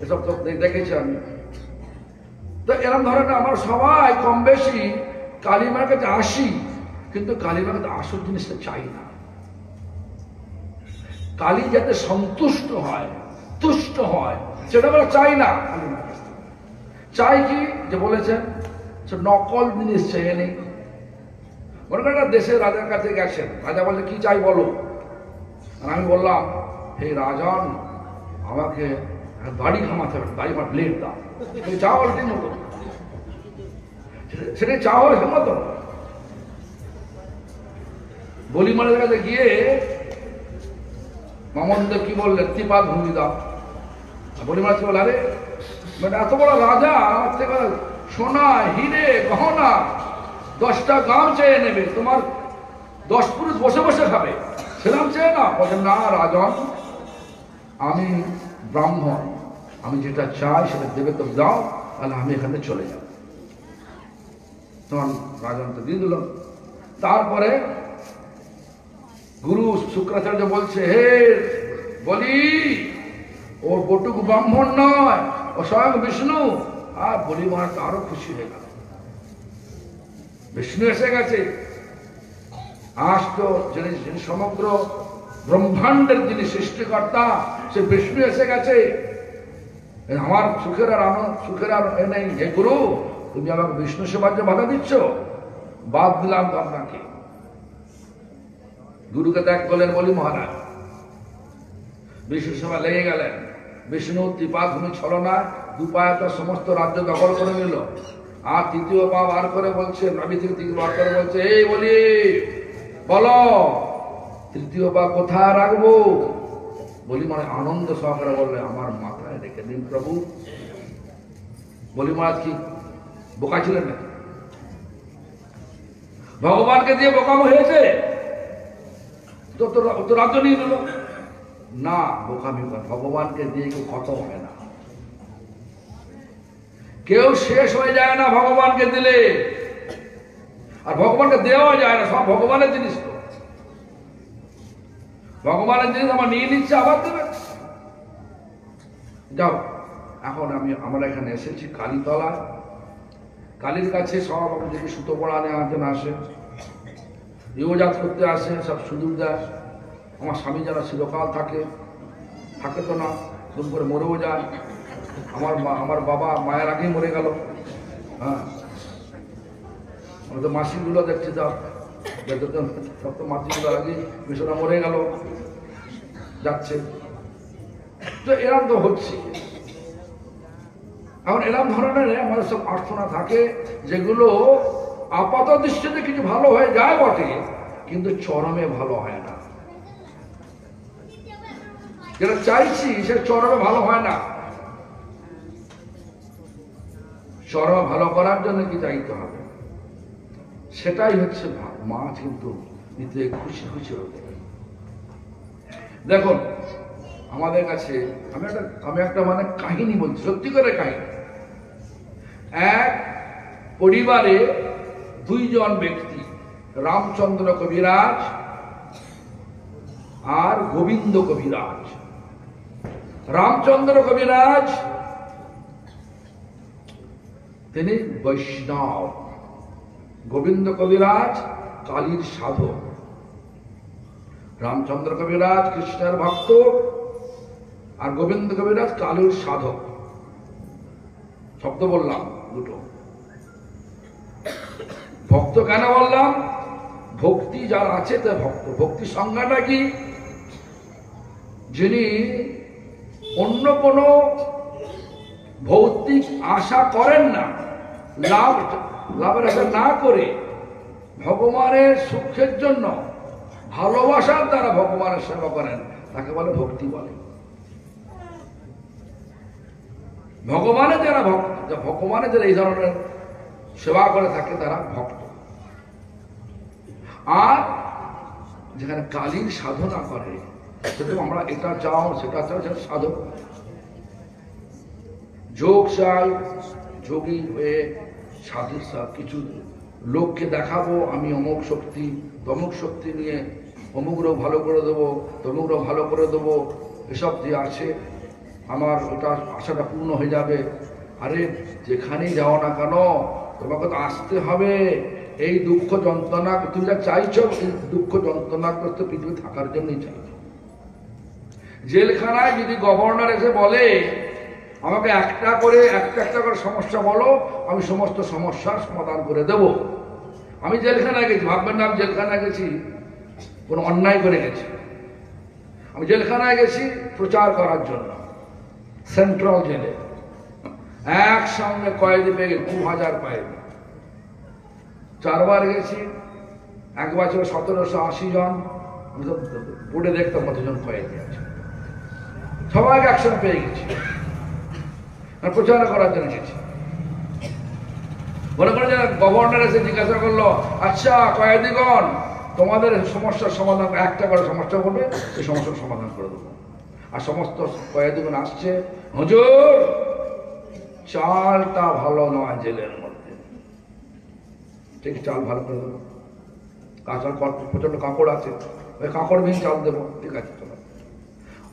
এসব তো দেখেছি আমি। তো এরকম ধরনের আমার সবাই কম বেশি কালীমার কাছে আসি, কিন্তু কালীমার কাছে আসল জিনিসটা চাই না। কালী যাতে সন্তুষ্ট হয়, তুষ্ট হয়, সেটা আমরা চাই না। চাই কি যে বলেছেন নকল জিনিস চেয়ে নেই। মনে করেন একটা দেশের রাজার কাছে গেছেন, রাজা বলছে কি চাই বলো। আর আমি বললাম হে রাজন, আমাকে দাড়ি খামাতে হবে, দাড়ি আমার ব্লেড দাও। চাওয়া হল ঠিক মতো, সেটাই চাওয়া হল ঠিক মতো। বলিমানের কাছে গিয়ে মামনদেব কি বললেন, ত্রিপাদ ভূমি দাও। বলিমার কি বলে, আরে মানে এত বড় রাজা, সোনা হিরে গহনা 10টা গাম চেয়ে নেবে, তোমার 10 পুরুষ বসে বসে খাবে, সেরকম চেয়ে না। বলেন না রাজন, আমি ব্রাহ্মণ, আমি যেটা চাই সেটা দেবে তো দাও, তাহলে আমি এখানে চলে যাব। তখন রাজন তো দিয়ে দিল। তারপরে গুরু শুক্রাচার্য বলছে, হে বলি, ওর বটুক ব্রাহ্মণ নয়, ও স্বয়ং বিষ্ণু। আর বলি মহারাজ আরো খুশি হয়ে গেল, বিষ্ণু এসে গেছে। আজ তো যিনি সমগ্র ব্রহ্মাণ্ডের যিনি সৃষ্টিকর্তা, সে বিষ্ণু এসে গেছে। আমার সুখের আর আনন্দ, সুখের আর এ নেই। হে গুরু, তুমি আমাকে বিষ্ণু সেবার যে বাধা দিচ্ছ, বাদ দিলাম তো আপনাকে। গুরুকে ত্যাগ করলেন বলি মহারাজ, বিষ্ণু সেবা লেগে গেলেন। বিষ্ণু ত্রিপাদ ভূমি ছলনায় দুপায়ে তার সমস্ত রাজ্য দখল করে নিল। আর তৃতীয় পা বার করে বলছে, নবী থেকে বার করে বলছে, এই বলি বলো তৃতীয় পা কোথায় রাখবো। বলি মানে আনন্দ সহকারে বললে, আমার মাথায় রেখে দিন প্রভু। বলি মহারাজ কি বোকা ছিলেন নাকি? ভগবানকে দিয়ে বোকামো হয়েছে তো রাজ্য নিয়ে নিল না। বোকামি ভগবানকে দিয়ে কেউ খতম হয় না, কেউ শেষ হয়ে যায় না ভগবানকে দিলে। আর ভগবানকে দেওয়া যায় না, সব ভগবানের জিনিস। তো ভগবানের জিনিস আমার নিয়ে নিচ্ছে, আবার দেবে। যাও, এখন আমরা এখানে এসেছি কালীতলা। কালীর কাছে সব আমাদেরকে সুতো পড়া নেওয়ার জন্য আসে, ইহজাত করতে আসে, সব সুযোগ দেয়। আমার স্বামী যারা চিরকাল থাকে তো না, দুম করে মরেও যায়। আমার বাবা মায়ের আগেই মরে গেল। হ্যাঁ, আমাদের মাসিগুলো দেখছি, সব তো মাসিগুলো আগে মিশরা মরে গেল, যাচ্ছে। তো এরম তো হচ্ছে। এখন এরম ধরনের আমাদের সব প্রার্থনা থাকে, যেগুলো আপাত দৃষ্টিতে কিছু ভালো হয়ে যায় বটে, কিন্তু চরমে ভালো হয় না। যেটা চাইছি সে চরমে ভালো হয় না। চরমে ভালো করার জন্য কি চাইতে হবে, সেটাই হচ্ছে মা কিন্তু নিতে খুশি খুশি হতে। দেখুন আমাদের কাছে আমি একটা মানে কাহিনী বলছি, সত্যি করে কাহিনী। এক পরিবারে 2 জন ব্যক্তি, রামচন্দ্র কবিরাজ আর গোবিন্দ কবিরাজ। রামচন্দ্র কবিরাজ তিনি বৈষ্ণব, গোবিন্দ কবিরাজ কালীর সাধক। রামচন্দ্র কবিরাজ কৃষ্ণের ভক্ত, আর গোবিন্দ কবিরাজ কালীর সাধক। শব্দ বললাম দুটো। ভক্ত কেন বললাম? ভক্তি যার আছে তা ভক্ত। ভক্তি সংজ্ঞাটা কি? যিনি অন্য কোনো ভৌতিক আশা করেন না, লাভের আশা না করে ভগবানের সুখের জন্য ভালোবাসার দ্বারা ভগবানের সেবা করেন, তাকে বলে ভক্তি বলে। ভগবানের যারা ভক্ত, ভগবানের যারা এই ধরনের সেবা করে থাকে তারা ভক্ত। আর যেখানে কালীর সাধনা করে, সেটা আমরা এটা চাও সেটা চাও, সেটা সাধক। যোগ চাই, যোগী হয়ে সাধু কিছু লোককে দেখাবো আমি অমুক শক্তি তমুক শক্তি নিয়ে অমুক রোগ ভালো করে দেবো, তমুক রোগ ভালো করে দেবো, এসব যে আছে আমার ওটা আশাটা পূর্ণ হয়ে যাবে। আরে যেখানেই যাও না কেন তোমাকে তো আসতে হবে। এই দুঃখ যন্ত্রণা তুমি যা চাইছো, এই দুঃখ যন্ত্রণাগ্রস্ত পৃথিবী থাকার জন্যই চাইছো। জেলখানায় যদি গভর্নর এসে বলে আমাকে একটা করে সমস্যা বলো, আমি সমস্ত সমস্যার সমাধান করে দেব। আমি জেলখানায় গেছি, ভাববেন না আমি জেলখানায় গেছি কোনো অন্যায় করে গেছি। আমি জেলখানায় গেছি প্রচার করার জন্য। সেন্ট্রাল জেলে একসঙ্গে কয়েদি পেয়ে 2000 কয়েদি। 4 বার গেছি, এক বছরে 1780 জন। আমি তো বোর্ডে দেখতাম কতজন কয়েদি আছে, সবাইকে একসঙ্গে পেয়ে গেছি, প্রচার করার জন্য গেছি। মনে করেন যে গভর্নর এসে জিজ্ঞাসা করলো, আচ্ছা কয়েদিগণ, তোমাদের সমস্যার সমাধান, একটা করে সমস্যা করবে, এই সমস্যার সমাধান করে দেবো। আর সমস্ত কয়েদিগণ আসছে, হুজুর চালটা ভালো নয় জেলের মধ্যে, ঠিক চাল ভালো করে দেবো। কাঁচা প্রচন্ড কাঁকড় আছে, ওই কাঁকড়বিহীন চাল দেবো, ঠিক আছে চলো।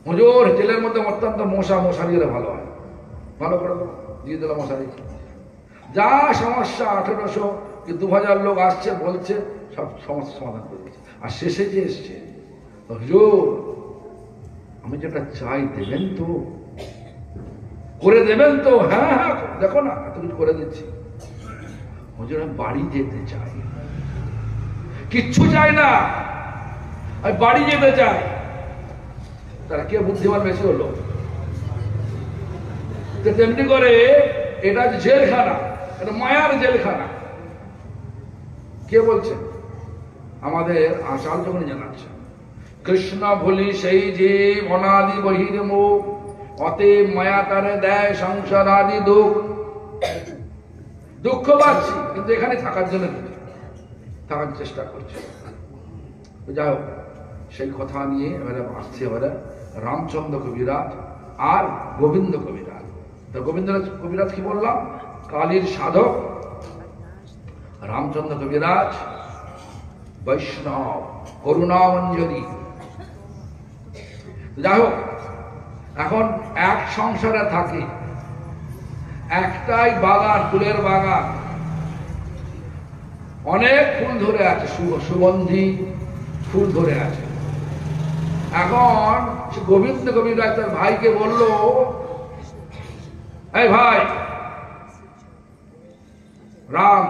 হুজুর জেলের মধ্যে অত্যন্ত মশারি দিলে ভালো হয়, ভালো করে দেবো, দিয়ে দিলাম মশারি। যা সমস্যা 1800 কি 2000 লোক আসছে বলছে, সব সমস্যা সমাধান করে দিচ্ছে। আর শেষে যে এসছে, হুজুর আমি যেটা চাই দেবেন তো, করে দেবেন তো? হ্যাঁ হ্যাঁ দেখো না এত কিছু করে দিচ্ছি। হুজুর আমি বাড়ি যেতে চাই, কিচ্ছু চাই না, আমি বাড়ি যেতে চাই। তারা কে বুদ্ধিমান বেশি হলো? তেমনি করে এটা জেলখানা, এটা মায়ার জেলখানা। কে বলছে? আমাদের আচার্য যখন জানাচ্ছে, কৃষ্ণ ভুলি সেই জীব অনাদি বহির্মুখ, অতএব মায়া তারে দেয় সংসার আদি দুঃখ। দুঃখ পাচ্ছি কিন্তু এখানে থাকার জন্য থাকার চেষ্টা করছে। যাই হোক, সেই কথা নিয়ে এবারে আসছে এবারে রামচন্দ্র কবিরাজ আর গোবিন্দ কবিরাজ। তো গোবিন্দ কবিরাজ কি বললাম? কালীর সাধক। রামচন্দ্র কবিরাজ বৈষ্ণব, করুণামঞ্জলি। যাই হোক, এখন এক সংসারে থাকে, একটাই বাগান, ফুলের বাগান, অনেক ফুল ধরে আছে, সুগন্ধি ফুল ধরে আছে। এখন গোবিন্দ কবিরাজ তার ভাইকে বলল, এই ভাই রাম,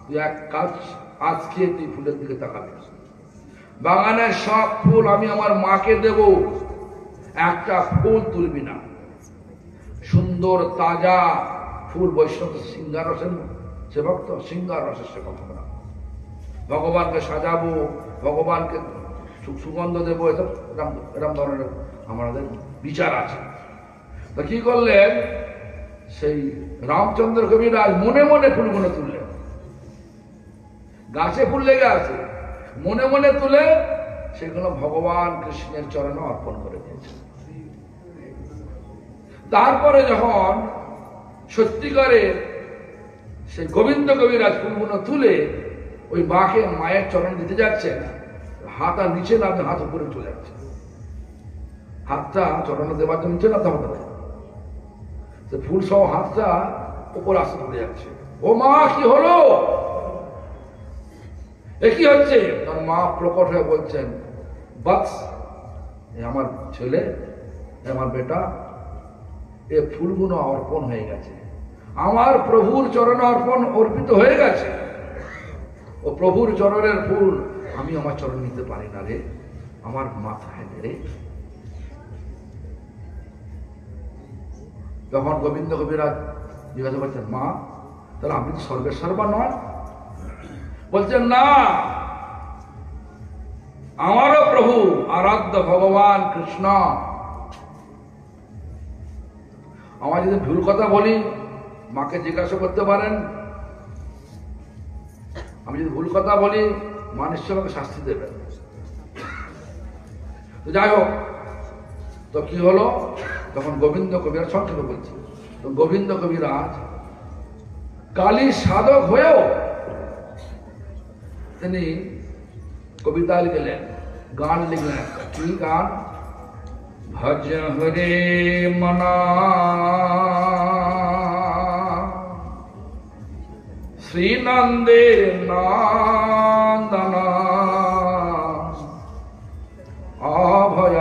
তুই এক কাজ, আজকে তুই ফুলের দিকে তাকাবি, বাগানের সব ফুল আমি আমার মাকে দেব, একটা ফুল তুলবি না। সুন্দর তাজা ফুল, বৈষ্ণব সিঙ্গার রসের সেবক তো, সিঙ্গার রসের সেবক আমরা, ভগবানকে সাজাবো, ভগবানকে সুগন্ধ দেবো, এরকম ধরনের আমাদের বিচার আছে। তো কি করলেন, সেই রামচন্দ্র কবিরাজ মনে মনে ফুলগুলো তুললেন। গাছে ফুল লেগে আছে, মনে মনে তুলে সেগুলো ভগবান কৃষ্ণের চরণে অর্পণ করে দিয়েছে। তারপরে যখন সত্যিকারের সেই গোবিন্দ কবিরাজ ফুলগুলো তুলে ওই মাকে মায়ের চরণে দিতে যাচ্ছে, হাত আর নিচে নামে, হাত উপরে চলে যাচ্ছে। হাতটা চরণে দেওয়ার জন্য নিচে নামতে হতে পারে, ফুল সহ হাতটা উপরে আসতে চলে যাচ্ছে। ও মা, কি হলো? এ কি হচ্ছে? তার মা প্রকট হয়ে বলছেন, বৎস, আমার ছেলে, আমার বেটা, এ ফুলগুলো অর্পণ হয়ে গেছে, আমার প্রভুর চরণে অর্পিত হয়ে গেছে। ও প্রভুর চরণের ফুল আমি আমার চরণ নিতে পারি না রে, আমার মাথায় রে। যখন গোবিন্দ কবিরাজ জিজ্ঞাসা করছেন, মা তাহলে আপনি তো সর্বেশ্বর নয়? বলছেন, না, আমারও প্রভু আরাধ্য ভগবান কৃষ্ণ। আমার যদি ভুল কথা বলি মাকে জিজ্ঞাসা করতে পারেন, আমি যদি ভুল কথা বলি মা নিশ্চয় আমাকে শাস্তি দেবেন। যাই হোক, তো কি হলো, তখন গোবিন্দ কবিরাজ, সংক্ষেপে বলছি, তো গোবিন্দ কবিরাজ কালী সাধক হয়েও তিনি কবিতা লিখলেন, গান লিখলেন। কি গান? ভজ হরে মনা শ্রীনন্দের নন্দনা অভয়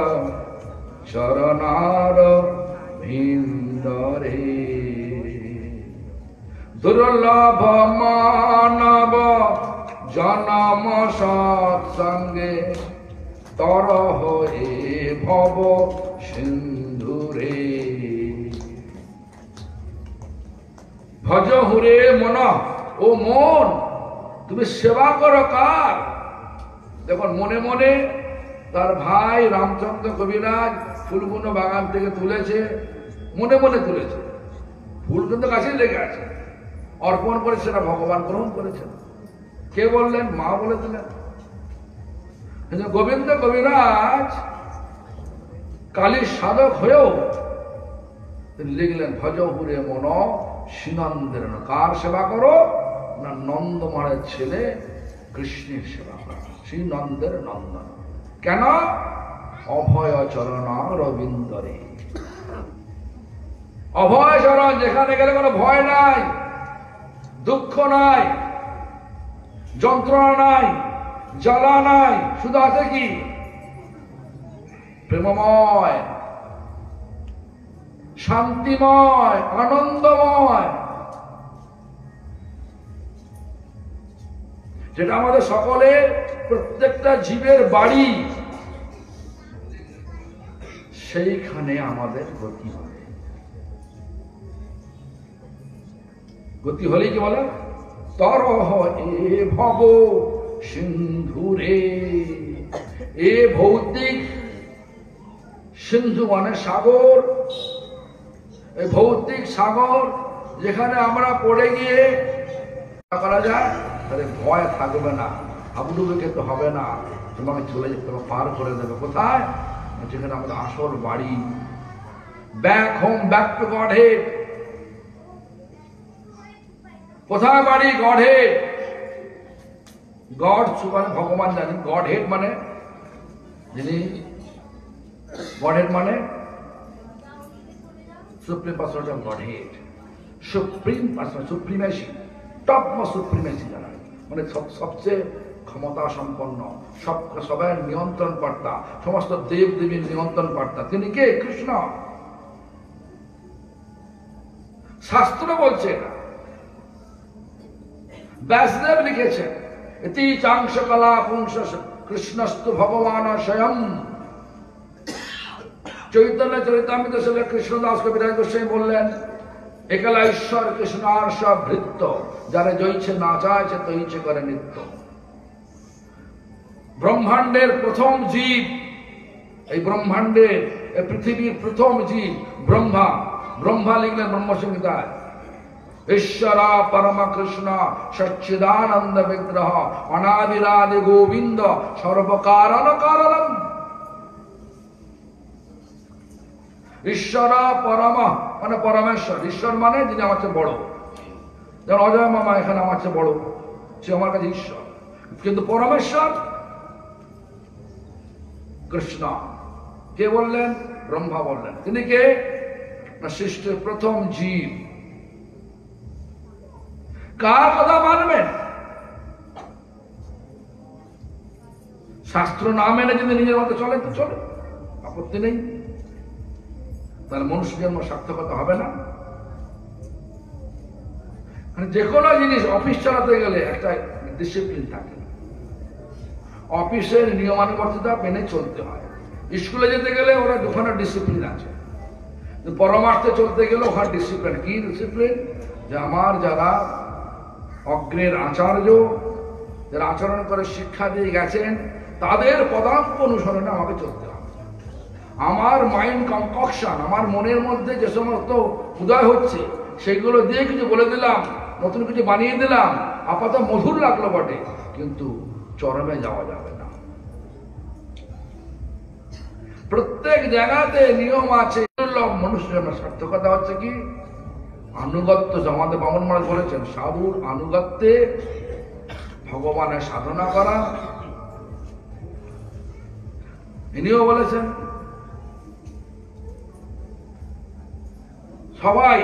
দুর্লভ মানব জনম সৎসঙ্গে তরহ এ ভব সিন্ধুরে। ভজ হুরে মন, ও মন তুমি সেবা করো কার? দেখুন মনে মনে তার ভাই রামচন্দ্র কবিরাজ ফুলগুলো বাগান থেকে তুলেছে, মনে মনে তুলেছে, ফুল কিন্তু গাছেই লেগে আছে, অর্পণ করে সেটা ভগবান গ্রহণ করেছেন। কে বললেন? মা বলেছিলেন। গোবিন্দ কবিরাজ কালীর সাধক হয়েও তিনি লিখলেন ভজ হুরে মন শ্রীনন্দের। কার সেবা করো? না নন্দ মহারাজ ছেলে কৃষ্ণের সেবা করো, শ্রীনন্দের নন্দন। কেন? অভয় চরণ রবীন্দ্রে। অভয় চরণ, যেখানে গেলে কোনো ভয় নাই, দুঃখ নাই, যন্ত্রণা নাই, জ্বালা নাই, শুধু আছে কি? প্রেমময়, শান্তিময়, আনন্দময়, যেটা আমাদের সকলের প্রত্যেকটা জীবের বাড়ি, সেইখানে আমাদের গতি হবে। গতি হলেই কি বলে? তরহ এ ভব সিন্ধুরে। এ ভৌতিক সিন্ধু মানে সাগর, এই ভৌতিক সাগর যেখানে আমরা পড়ে গিয়ে করা যায়, তাহলে ভয় থাকবে না, হাবুডুবে খেতে হবে না, তোমাকে চলে যেতে হবে, পার করে দেবে। কোথায়? যেখানে আমাদের আসল বাড়ি। Back home, back to god head. কোথায় বাড়ি? God head. গড মানে ভগবান জানি, গড হেড মানে যিনি, গড হেড মানে supreme person of god head, supreme person, supremacy, top most supremacy জানা, মানে সবচেয়ে ক্ষমতা সম্পন্ন, সবাই নিয়ন্ত্রণ কর্তা, সমস্ত দেব দেবীর নিয়ন্ত্রণ কর্তা। তিনি কে? কৃষ্ণ। শাস্ত্র বলছে এটা, ব্যাসদেব লিখেছেন, ইতি চাংশ কলা পুংস কৃষ্ণস্তু ভগবান স্বয়ং। চৈতন্য চরিতামৃত কৃষ্ণদাস কবিরাজ গোস্বামী বললেন, একলা ঈশ্বর কৃষ্ণ আর সব ভৃত্য, যারা জয়ছে না চাইছে তৈছে করে নিত্য। ব্রহ্মাণ্ডের প্রথম জীব, এই ব্রহ্মাণ্ডের, এই পৃথিবীর প্রথম জীব ব্রহ্মা। ব্রহ্মা লিখলেন ব্রহ্মসংহিতায়, ঈশ্বর পরম কৃষ্ণ সচ্চিদানন্দ বিগ্রহ অনাদিরাদি গোবিন্দ সর্বকারণ কারণম। ঈশ্বর পরম মানে পরমেশ্বর, ঈশ্বর মানে যিনি আমার চেয়ে বড়। যেমন অজয় মামা এখানে আমার চেয়ে বড়, সে আমার কাছে ঈশ্বর। কিন্তু পরমেশ্বর কৃষ্ণ। কে বললেন? ব্রহ্মা বললেন। তিনি কে? না সৃষ্টির প্রথম জীব। কার কথা মানবেন? শাস্ত্র না মেনে যদি নিজের মতো চলে তো চলে, আপত্তি নেই, তাহলে মনুষ্য জন্ম সার্থকতা হবে না। মানে যে কোনো জিনিস, অফিস চালাতে গেলে একটা ডিসিপ্লিন থাকে, অফিসের নিয়মানুবর্তিতা মেনে চলতে হয়। স্কুলে যেতে গেলে ওরা ওখানে ডিসিপ্লিন আছে, পরমার্থে চলতে গেলে ওখানে ডিসিপ্লিন। কি ডিসিপ্লিন? যে আমার যারা অগ্রের আচার্য, যারা আচরণ করে শিক্ষা দিয়ে গেছেন, তাদের পদাঙ্ক অনুসরণে আমাকে চলতে হবে। আমার মাইন্ড কনককশন, আমার মনের মধ্যে যে সমস্ত উদয় হচ্ছে সেগুলো দিয়ে কিছু বলে দিলাম, নতুন কিছু বানিয়ে দিলাম, আপাতত মধুর লাগলো বটে, কিন্তু চরমে যাওয়া যাবে না। প্রত্যেক জায়গাতে নিয়ম আছে। মনুষ্যের সার্থকতা হচ্ছে কি? আনুগত্য। আমাদের বামন মহারাজ বলেছেন, সাধুর আনুগত্যে ভগবানের সাধনা করা। ইনিও বলেছেন সবাই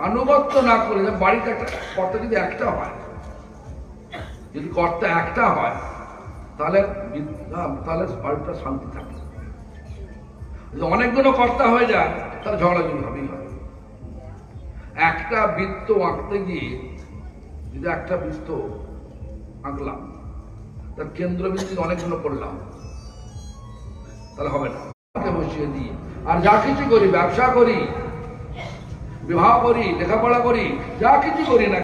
আনুগত্য না করে, বাড়িতে একটা কর্তা যদি একটা হয়, যদি কর্তা একটা হয়, তাহলে বাড়িটা শান্তি থাকে। যদি অনেকগুলো কর্তা হয়ে যায়, তাহলে ঝগড়াঝাটি হবেই হবে। একটা বৃত্ত আঁকতে গিয়ে যদি একটা বৃত্ত আঁকলাম, তার কেন্দ্রবিন্দু অনেকগুলো করলাম, তাহলে হবে না। বসিয়ে দিই, আর যা কিছু করি, ব্যবসা করি, বিবাহ করি, লেখাপড়া করি, যা কিছু করি না